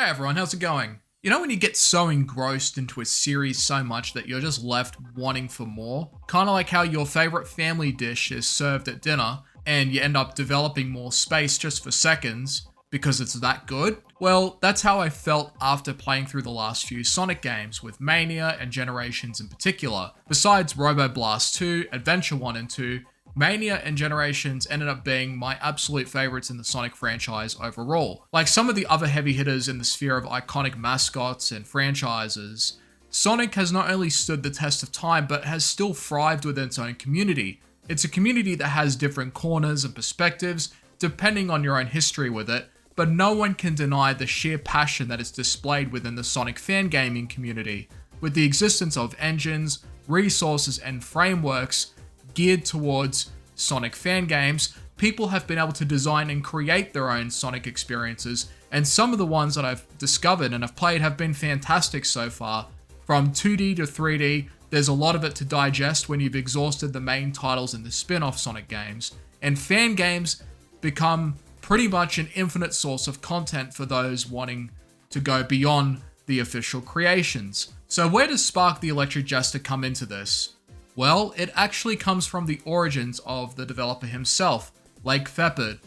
Hey everyone, how's it going? You know when you get so engrossed into a series so much that you're just left wanting for more? Kind of like how your favorite family dish is served at dinner and you end up developing more space just for seconds because it's that good? Well, that's how I felt after playing through the last few Sonic games with Mania and Generations in particular. Besides Robo Blast 2, Adventure 1 and 2, Mania and Generations ended up being my absolute favorites in the Sonic franchise overall. Like some of the other heavy hitters in the sphere of iconic mascots and franchises, Sonic has not only stood the test of time, but has still thrived within its own community. It's a community that has different corners and perspectives, depending on your own history with it, but no one can deny the sheer passion that is displayed within the Sonic fangaming community, with the existence of engines, resources, and frameworks geared towards Sonic fan games. People have been able to design and create their own Sonic experiences, and some of the ones that I've discovered and have played have been fantastic so far. From 2D to 3D, there's a lot of it to digest when you've exhausted the main titles in the spin-off Sonic games, and fan games become pretty much an infinite source of content for those wanting to go beyond the official creations. So where does Spark the Electric Jester come into this? Well, it actually comes from the origins of the developer himself, Lake Fepard.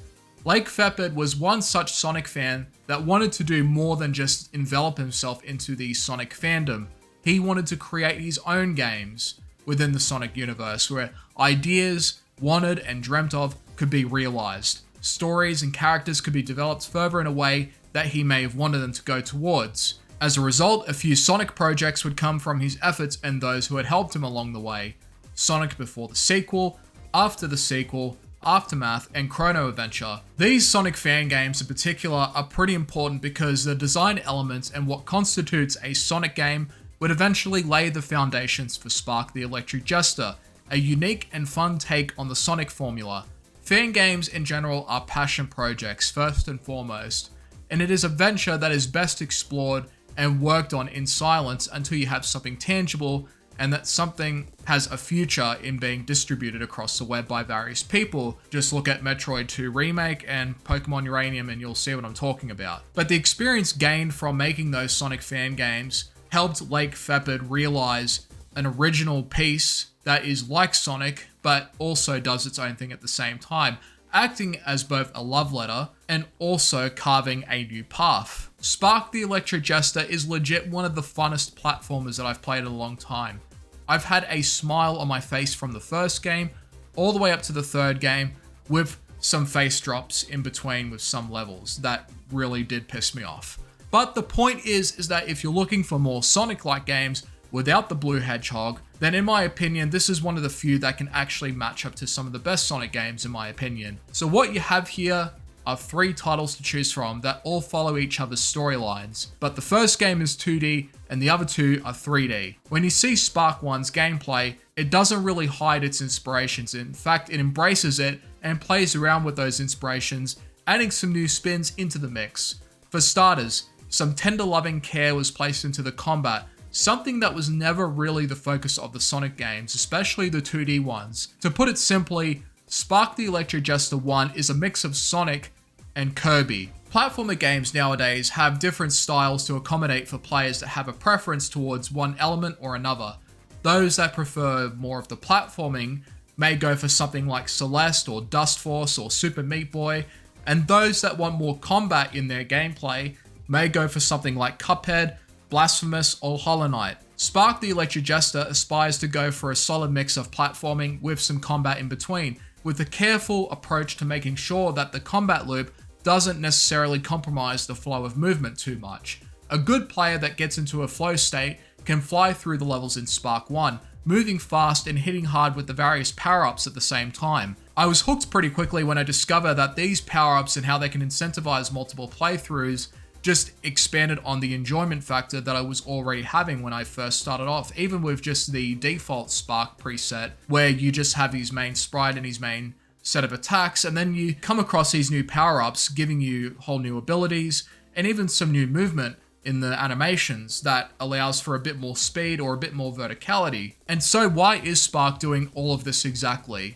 Lake Fepard was one such Sonic fan that wanted to do more than just envelop himself into the Sonic fandom. He wanted to create his own games within the Sonic universe where ideas wanted and dreamt of could be realized. Stories and characters could be developed further in a way that he may have wanted them to go towards. As a result, a few Sonic projects would come from his efforts and those who had helped him along the way. Sonic before the sequel, after the sequel, Aftermath, and Chrono Adventure. These Sonic fan games in particular are pretty important because the design elements and what constitutes a Sonic game would eventually lay the foundations for Spark the Electric Jester, a unique and fun take on the Sonic formula. Fan games in general are passion projects first and foremost, and it is a venture that is best explored and worked on in silence until you have something tangible and that something has a future in being distributed across the web by various people. Just look at Metroid 2 Remake and Pokemon Uranium and you'll see what I'm talking about. But the experience gained from making those Sonic fan games helped Lake Fepard realize an original piece that is like Sonic, but also does its own thing at the same time, acting as both a love letter and also carving a new path. Spark the Electric Jester is legit one of the funnest platformers that I've played in a long time. I've had a smile on my face from the first game all the way up to the third game, with some face drops in between with some levels that really did piss me off. But the point is that if you're looking for more Sonic-like games without the blue hedgehog, then in my opinion, this is one of the few that can actually match up to some of the best Sonic games in my opinion. So what you have here are 3 titles to choose from that all follow each other's storylines, but the first game is 2D and the other 2 are 3D. When you see Spark 1's gameplay, it doesn't really hide its inspirations. In fact, it embraces it and plays around with those inspirations, adding some new spins into the mix. For starters, some tender loving care was placed into the combat, something that was never really the focus of the Sonic games, especially the 2D ones. To put it simply, Spark the Electric Jester 1 is a mix of Sonic and Kirby. Platformer games nowadays have different styles to accommodate for players that have a preference towards one element or another. Those that prefer more of the platforming may go for something like Celeste or Dust Force or Super Meat Boy, and those that want more combat in their gameplay may go for something like Cuphead, Blasphemous, or Hollow Knight. Spark the Electric Jester aspires to go for a solid mix of platforming with some combat in between, with a careful approach to making sure that the combat loop doesn't necessarily compromise the flow of movement too much. A good player that gets into a flow state can fly through the levels in Spark 1, moving fast and hitting hard with the various power-ups at the same time. I was hooked pretty quickly when I discovered that these power-ups and how they can incentivize multiple playthroughs just expanded on the enjoyment factor that I was already having when I first started off, even with just the default Spark preset, where you just have his main sprite and his main set of attacks, and then you come across these new power-ups giving you whole new abilities, and even some new movement in the animations that allows for a bit more speed or a bit more verticality. And so why is Spark doing all of this exactly?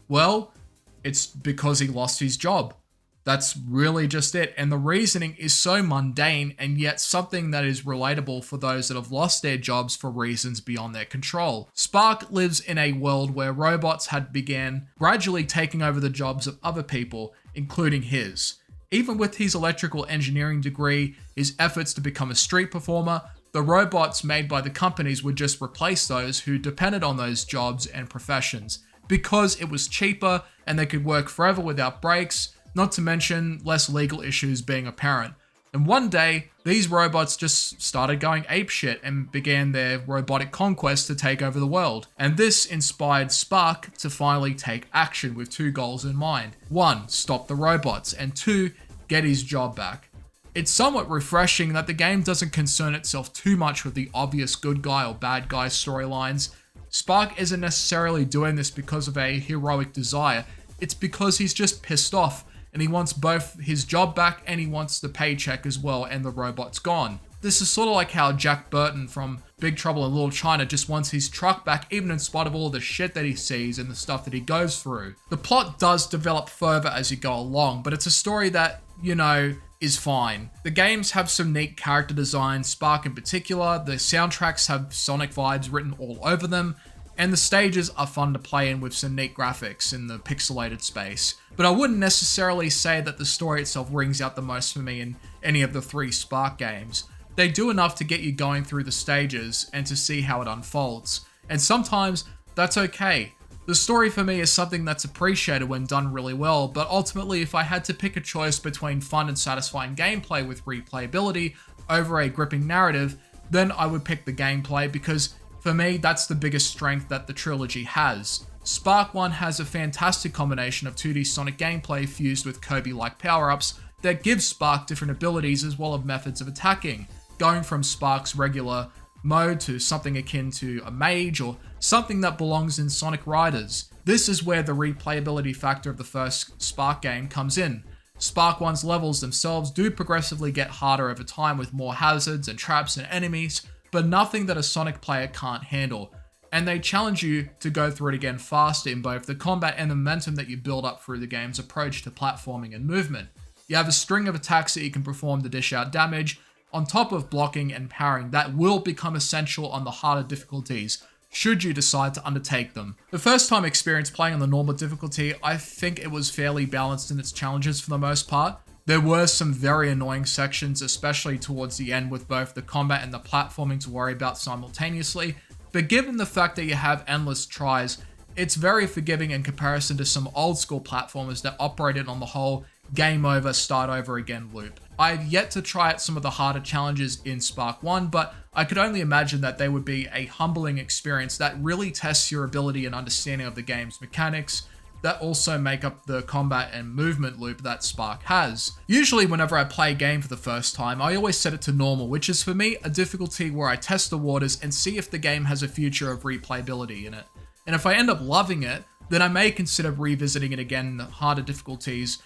Well, it's because he lost his job. That's really just it. And the reasoning is so mundane and yet something that is relatable for those that have lost their jobs for reasons beyond their control. Spark lives in a world where robots had began gradually taking over the jobs of other people, including his. Even with his electrical engineering degree, his efforts to become a street performer, the robots made by the companies would just replace those who depended on those jobs and professions because it was cheaper and they could work forever without breaks, not to mention less legal issues being apparent. And one day, these robots just started going apeshit and began their robotic conquest to take over the world. And this inspired Spark to finally take action with two goals in mind. One, stop the robots, and two, get his job back. It's somewhat refreshing that the game doesn't concern itself too much with the obvious good guy or bad guy storylines. Spark isn't necessarily doing this because of a heroic desire, it's because he's just pissed off and he wants both his job back and he wants the paycheck as well, and the robot's gone. This is sort of like how Jack Burton from Big Trouble in Little China just wants his truck back even in spite of all the shit that he sees and the stuff that he goes through. The plot does develop further as you go along, but it's a story that, is fine. The games have some neat character design, Spark in particular, the soundtracks have Sonic vibes written all over them, and the stages are fun to play in with some neat graphics in the pixelated space. But I wouldn't necessarily say that the story itself rings out the most for me in any of the three Spark games. They do enough to get you going through the stages and to see how it unfolds, and sometimes that's okay. The story for me is something that's appreciated when done really well, but ultimately if I had to pick a choice between fun and satisfying gameplay with replayability over a gripping narrative, then I would pick the gameplay because for me, that's the biggest strength that the trilogy has. Spark 1 has a fantastic combination of 2D Sonic gameplay fused with Kirby-like power-ups that gives Spark different abilities as well as methods of attacking, going from Spark's regular mode to something akin to a mage or something that belongs in Sonic Riders. This is where the replayability factor of the first Spark game comes in. Spark 1's levels themselves do progressively get harder over time with more hazards and traps and enemies, but nothing that a Sonic player can't handle, and they challenge you to go through it again faster in both the combat and the momentum that you build up through the game's approach to platforming and movement. You have a string of attacks that you can perform to dish out damage, on top of blocking and parrying that will become essential on the harder difficulties, should you decide to undertake them. The first time experience playing on the normal difficulty, I think it was fairly balanced in its challenges for the most part. There were some very annoying sections, especially towards the end with both the combat and the platforming to worry about simultaneously, but given the fact that you have endless tries, it's very forgiving in comparison to some old school platformers that operated on the whole game over, start over again loop. I've yet to try out some of the harder challenges in Spark 1, but I could only imagine that they would be a humbling experience that really tests your ability and understanding of the game's mechanics, that also make up the combat and movement loop that Spark has. Usually whenever I play a game for the first time, I always set it to normal, which is for me a difficulty where I test the waters and see if the game has a future of replayability in it. And if I end up loving it, then I may consider revisiting it again in the harder difficulties,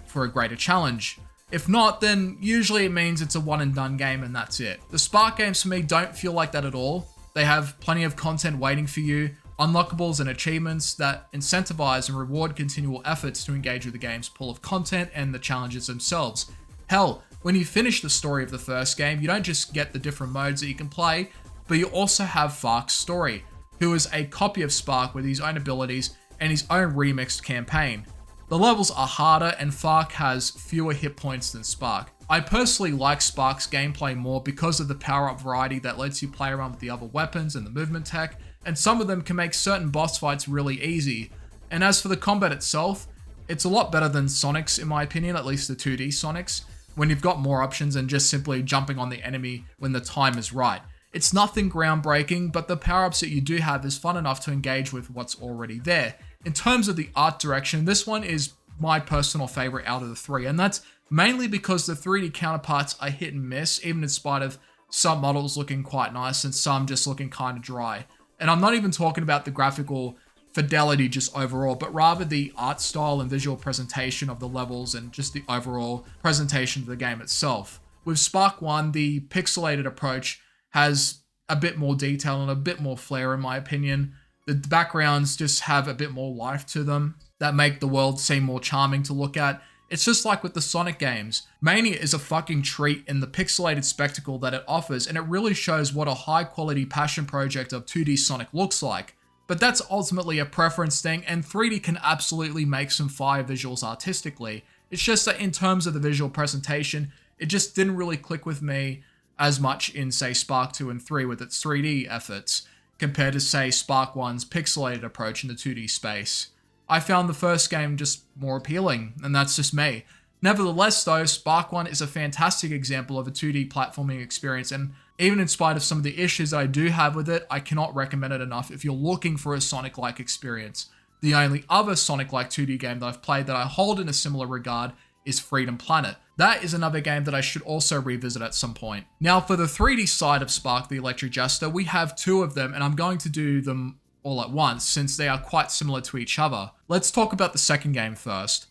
for a greater challenge. If not, then usually it means it's a one and done game and that's it. The Spark games for me don't feel like that at all. They have plenty of content waiting for you, unlockables and achievements that incentivize and reward continual efforts to engage with the game's pool of content and the challenges themselves. Hell, when you finish the story of the first game, you don't just get the different modes that you can play, but you also have Fark's story, who is a copy of Spark with his own abilities and his own remixed campaign. The levels are harder and Fark has fewer hit points than Spark. I personally like Spark's gameplay more because of the power-up variety that lets you play around with the other weapons and the movement tech, and some of them can make certain boss fights really easy. And as for the combat itself, it's a lot better than Sonic's in my opinion, at least the 2D Sonic's, when you've got more options than just simply jumping on the enemy when the time is right. It's nothing groundbreaking, but the power-ups that you do have is fun enough to engage with what's already there. In terms of the art direction, this one is my personal favorite out of the three, and that's mainly because the 3D counterparts are hit and miss, even in spite of some models looking quite nice and some just looking kind of dry. And I'm not even talking about the graphical fidelity just overall, but rather the art style and visual presentation of the levels and just the overall presentation of the game itself. With Spark 1, the pixelated approach has a bit more detail and a bit more flair in my opinion. The backgrounds just have a bit more life to them that make the world seem more charming to look at. It's just like with the Sonic games. Mania is a fucking treat in the pixelated spectacle that it offers, and it really shows what a high quality passion project of 2D Sonic looks like. But that's ultimately a preference thing, and 3D can absolutely make some fire visuals artistically. It's just that in terms of the visual presentation, it just didn't really click with me as much in, say, Spark 2 and 3 with its 3D efforts, compared to, say, Spark 1's pixelated approach in the 2D space. I found the first game just more appealing, and that's just me. Nevertheless though, Spark 1 is a fantastic example of a 2D platforming experience, and even in spite of some of the issues I do have with it, I cannot recommend it enough if you're looking for a Sonic-like experience. The only other Sonic-like 2D game that I've played that I hold in a similar regard is Freedom Planet. That is another game that I should also revisit at some point. Now for the 3D side of Spark the Electric Jester, we have two of them, and I'm going to do them all at once since they are quite similar to each other. Let's talk about the second game first.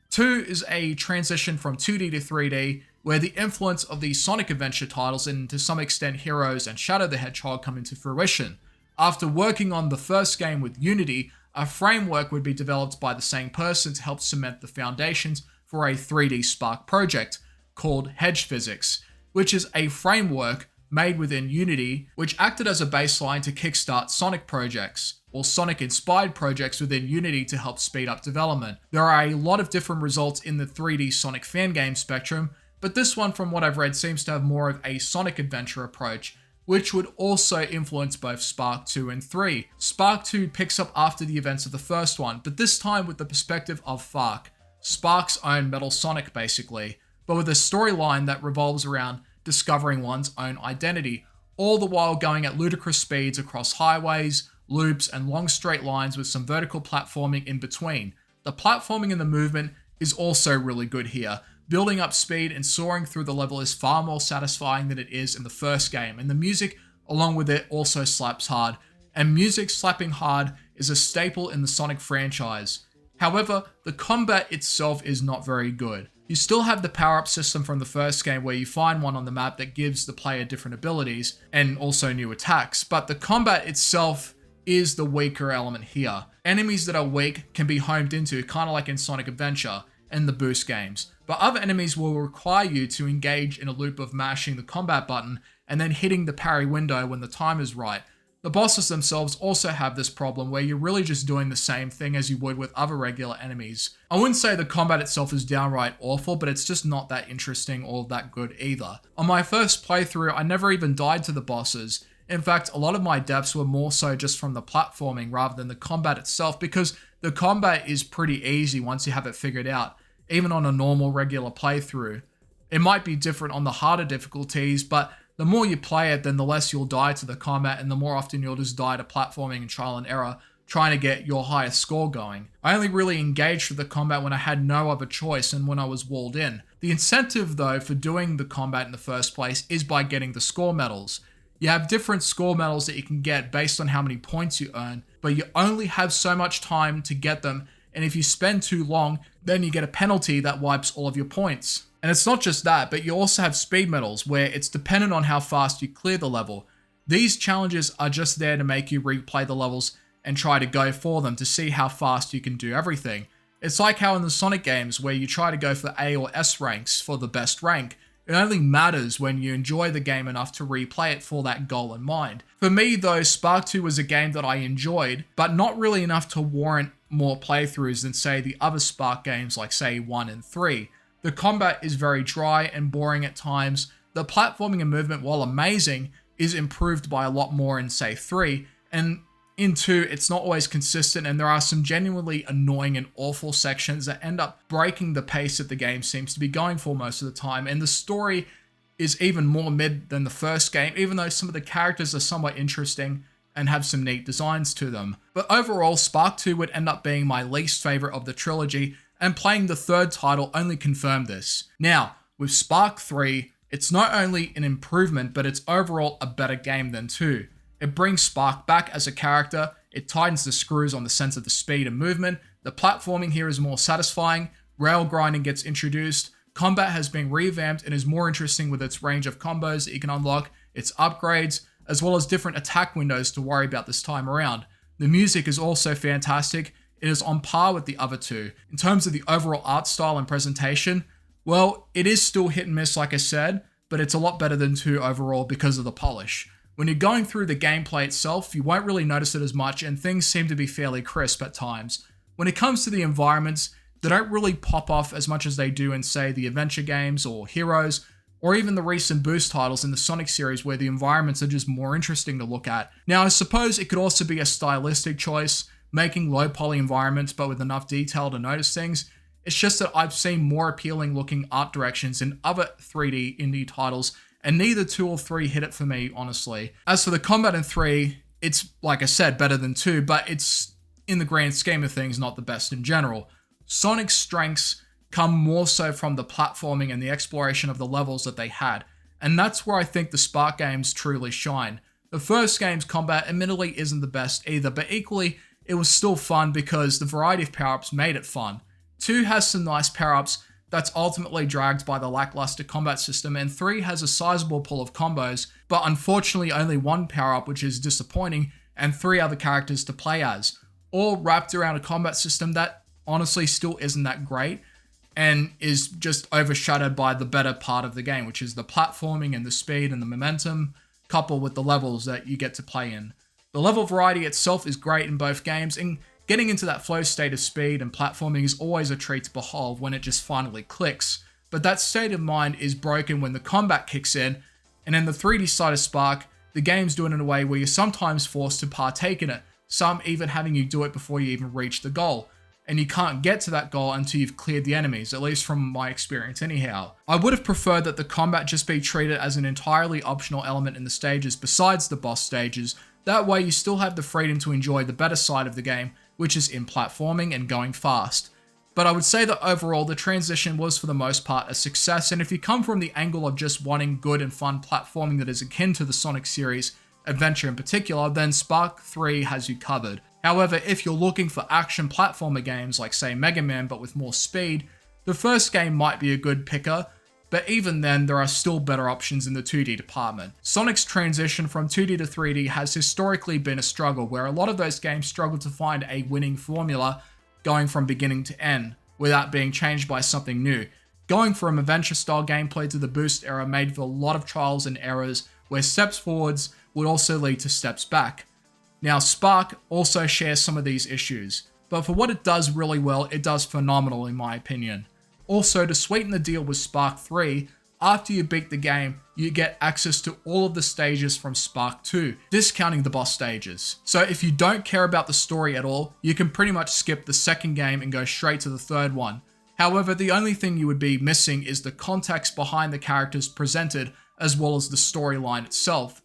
2 is a transition from 2D to 3D, where the influence of the Sonic Adventure titles and to some extent Heroes and Shadow the Hedgehog come into fruition. After working on the first game with Unity, a framework would be developed by the same person to help cement the foundations for a 3D Spark project called Hedge Physics, which is a framework made within Unity, which acted as a baseline to kickstart Sonic projects, or Sonic-inspired projects within Unity to help speed up development. There are a lot of different results in the 3D Sonic fangame spectrum, but this one, from what I've read, seems to have more of a Sonic adventure approach, which would also influence both Spark 2 and 3. Spark 2 picks up after the events of the first one, but this time with the perspective of Fark, Spark's own Metal Sonic basically, but with a storyline that revolves around discovering one's own identity, all the while going at ludicrous speeds across highways, loops, and long straight lines with some vertical platforming in between. The platforming and the movement is also really good here. Building up speed and soaring through the level is far more satisfying than it is in the first game, and the music along with it also slaps hard, and music slapping hard is a staple in the Sonic franchise. However, the combat itself is not very good. You still have the power-up system from the first game where you find one on the map that gives the player different abilities and also new attacks, but the combat itself is the weaker element here. Enemies that are weak can be homed into, kind of like in Sonic Adventure and the Boost games, but other enemies will require you to engage in a loop of mashing the combat button and then hitting the parry window when the time is right. The bosses themselves also have this problem where you're really just doing the same thing as you would with other regular enemies. I wouldn't say the combat itself is downright awful, but it's just not that interesting or that good either. On my first playthrough, I never even died to the bosses. In fact, a lot of my deaths were more so just from the platforming rather than the combat itself, because the combat is pretty easy once you have it figured out, even on a normal regular playthrough. It might be different on the harder difficulties, but the more you play it, then the less you'll die to the combat, and the more often you'll just die to platforming and trial and error, trying to get your highest score going. I only really engaged with the combat when I had no other choice and when I was walled in. The incentive though for doing the combat in the first place is by getting the score medals. You have different score medals that you can get based on how many points you earn, but you only have so much time to get them, and if you spend too long, then you get a penalty that wipes all of your points. And it's not just that, but you also have speed medals, where it's dependent on how fast you clear the level. These challenges are just there to make you replay the levels and try to go for them to see how fast you can do everything. It's like how in the Sonic games, where you try to go for A or S ranks for the best rank. It only matters when you enjoy the game enough to replay it for that goal in mind. For me though, Spark 2 was a game that I enjoyed, but not really enough to warrant more playthroughs than say the other Spark games like say 1 and 3. The combat is very dry and boring at times. The platforming and movement, while amazing, is improved by a lot more in say 3, and in 2 it's not always consistent, and there are some genuinely annoying and awful sections that end up breaking the pace that the game seems to be going for most of the time, and the story is even more mid than the first game, even though some of the characters are somewhat interesting and have some neat designs to them. But overall, Spark 2 would end up being my least favorite of the trilogy, and playing the third title only confirmed this. Now, with Spark 3, it's not only an improvement, but it's overall a better game than 2. It brings Spark back as a character, it tightens the screws on the sense of the speed and movement, the platforming here is more satisfying, rail grinding gets introduced, combat has been revamped and is more interesting with its range of combos that you can unlock, its upgrades, as well as different attack windows to worry about this time around. The music is also fantastic. it is on par with the other two. In terms of the overall art style and presentation, well, it is still hit and miss like I said, but it's a lot better than 2 overall because of the polish. When you're going through the gameplay itself, you won't really notice it as much and things seem to be fairly crisp at times. When it comes to the environments, they don't really pop off as much as they do in, say, the adventure games or Heroes, or even the recent Boost titles in the Sonic series where the environments are just more interesting to look at. Now, I suppose it could also be a stylistic choice, making low poly environments but with enough detail to notice things. It's just that I've seen more appealing looking art directions in other 3D indie titles, and neither 2 or 3 hit it for me, honestly. As for the combat in 3, it's, like I said, better than 2, but it's, in the grand scheme of things, not the best in general. Sonic's strengths come more so from the platforming and the exploration of the levels that they had, and that's where I think the Spark games truly shine. The first game's combat admittedly isn't the best either, but equally, it was still fun because the variety of power-ups made it fun. 2 has some nice power-ups that's ultimately dragged by the lackluster combat system, and 3 has a sizable pool of combos, but unfortunately only 1 power-up, which is disappointing, and 3 other characters to play as, all wrapped around a combat system that honestly still isn't that great, and is just overshadowed by the better part of the game, which is the platforming and the speed and the momentum, coupled with the levels that you get to play in. The level variety itself is great in both games, and getting into that flow state of speed and platforming is always a treat to behold when it just finally clicks, but that state of mind is broken when the combat kicks in, and in the 3D side of Spark, the game's doing it in a way where you're sometimes forced to partake in it, some even having you do it before you even reach the goal, and you can't get to that goal until you've cleared the enemies, at least from my experience anyhow. I would have preferred that the combat just be treated as an entirely optional element in the stages besides the boss stages. That way you still have the freedom to enjoy the better side of the game, which is in platforming and going fast. But I would say that overall the transition was for the most part a success, and if you come from the angle of just wanting good and fun platforming that is akin to the Sonic series, adventure in particular, then Spark 3 has you covered. However, if you're looking for action platformer games like say Mega Man but with more speed, the first game might be a good picker, but even then there are still better options in the 2D department. Sonic's transition from 2D to 3D has historically been a struggle, where a lot of those games struggle to find a winning formula going from beginning to end, without being changed by something new. Going from adventure style gameplay to the Boost era made for a lot of trials and errors, where steps forwards would also lead to steps back. Now, Spark also shares some of these issues, but for what it does really well, it does phenomenal in my opinion. Also, to sweeten the deal with Spark 3, after you beat the game, you get access to all of the stages from Spark 2, discounting the boss stages. So if you don't care about the story at all, you can pretty much skip the second game and go straight to the third one. However, the only thing you would be missing is the context behind the characters presented, as well as the storyline itself.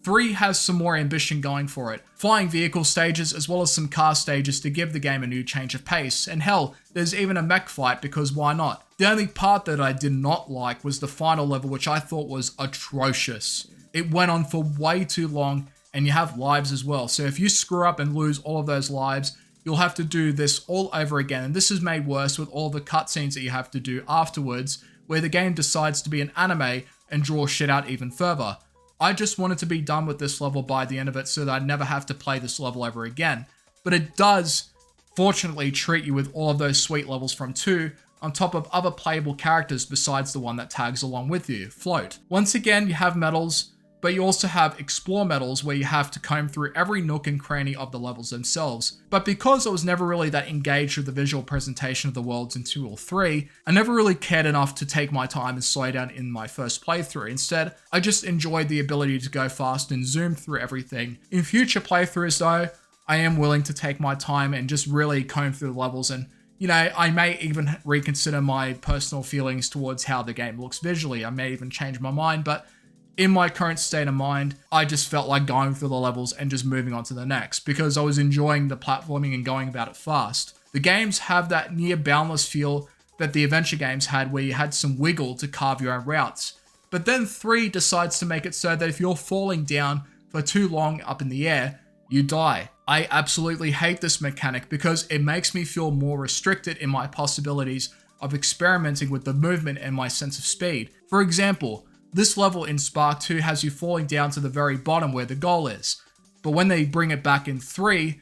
3 has some more ambition going for it, flying vehicle stages as well as some car stages to give the game a new change of pace, and hell, there's even a mech fight because why not? The only part that I did not like was the final level, which I thought was atrocious. It went on for way too long, and you have lives as well, so if you screw up and lose all of those lives, you'll have to do this all over again, and this is made worse with all the cutscenes that you have to do afterwards, where the game decides to be an anime and draw shit out even further. I just wanted to be done with this level by the end of it so that I'd never have to play this level ever again. But it does, fortunately, treat you with all of those sweet levels from 2, on top of other playable characters besides the one that tags along with you, Float. Once again, you have medals, but you also have explore medals where you have to comb through every nook and cranny of the levels themselves. But because I was never really that engaged with the visual presentation of the worlds in 2 or 3, I never really cared enough to take my time and slow down in my first playthrough. Instead, I just enjoyed the ability to go fast and zoom through everything. In future playthroughs though, I am willing to take my time and just really comb through the levels, and I may even reconsider my personal feelings towards how the game looks visually. I may even change my mind, but in my current state of mind, I just felt like going through the levels and just moving on to the next because I was enjoying the platforming and going about it fast. The games have that near boundless feel that the adventure games had, where you had some wiggle to carve your own routes. But then 3 decides to make it so that if you're falling down for too long up in the air, you die. I absolutely hate this mechanic because it makes me feel more restricted in my possibilities of experimenting with the movement and my sense of speed. For example, this level in Spark 2 has you falling down to the very bottom where the goal is, but when they bring it back in 3,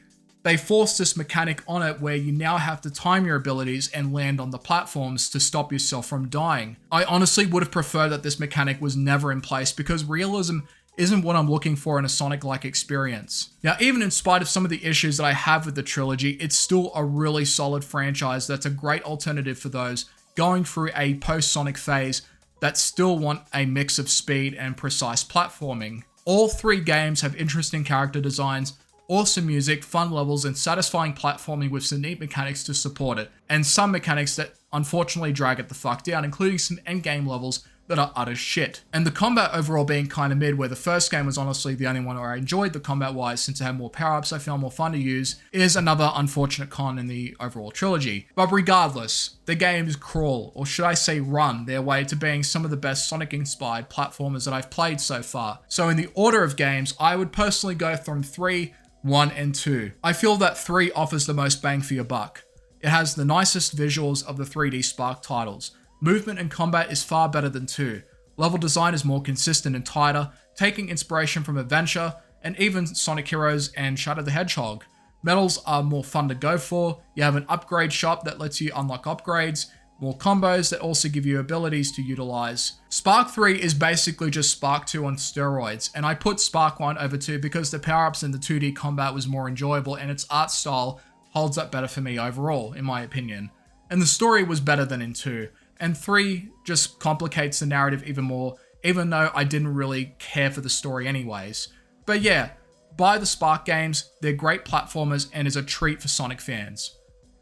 They forced this mechanic on it where you now have to time your abilities and land on the platforms to stop yourself from dying. I honestly would have preferred that this mechanic was never in place because realism isn't what I'm looking for in a Sonic-like experience. Now, even in spite of some of the issues that I have with the trilogy, it's still a really solid franchise that's a great alternative for those going through a post-Sonic phase that still want a mix of speed and precise platforming. All three games have interesting character designs, awesome music, fun levels, and satisfying platforming with some neat mechanics to support it, and some mechanics that unfortunately drag it the fuck down, including some endgame levels that are utter shit. And the combat overall being kind of mid, where the first game was honestly the only one where I enjoyed the combat wise since it had more power-ups I found more fun to use, is another unfortunate con in the overall trilogy. But regardless, the games crawl, or should I say run, their way to being some of the best Sonic-inspired platformers that I've played so far. So in the order of games, I would personally go from 3, 1, and 2. I feel that 3 offers the most bang for your buck. It has the nicest visuals of the 3D Spark titles. Movement and combat is far better than 2. Level design is more consistent and tighter, taking inspiration from Adventure, and even Sonic Heroes and Shadow the Hedgehog. Medals are more fun to go for, you have an upgrade shop that lets you unlock upgrades, more combos that also give you abilities to utilize. Spark 3 is basically just Spark 2 on steroids, and I put Spark 1 over 2 because the power-ups in the 2D combat was more enjoyable and its art style holds up better for me overall, in my opinion. And the story was better than in 2. And 3 just complicates the narrative even more, even though I didn't really care for the story anyways. But yeah, buy the Spark games, they're great platformers and is a treat for Sonic fans.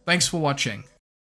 Thanks for watching.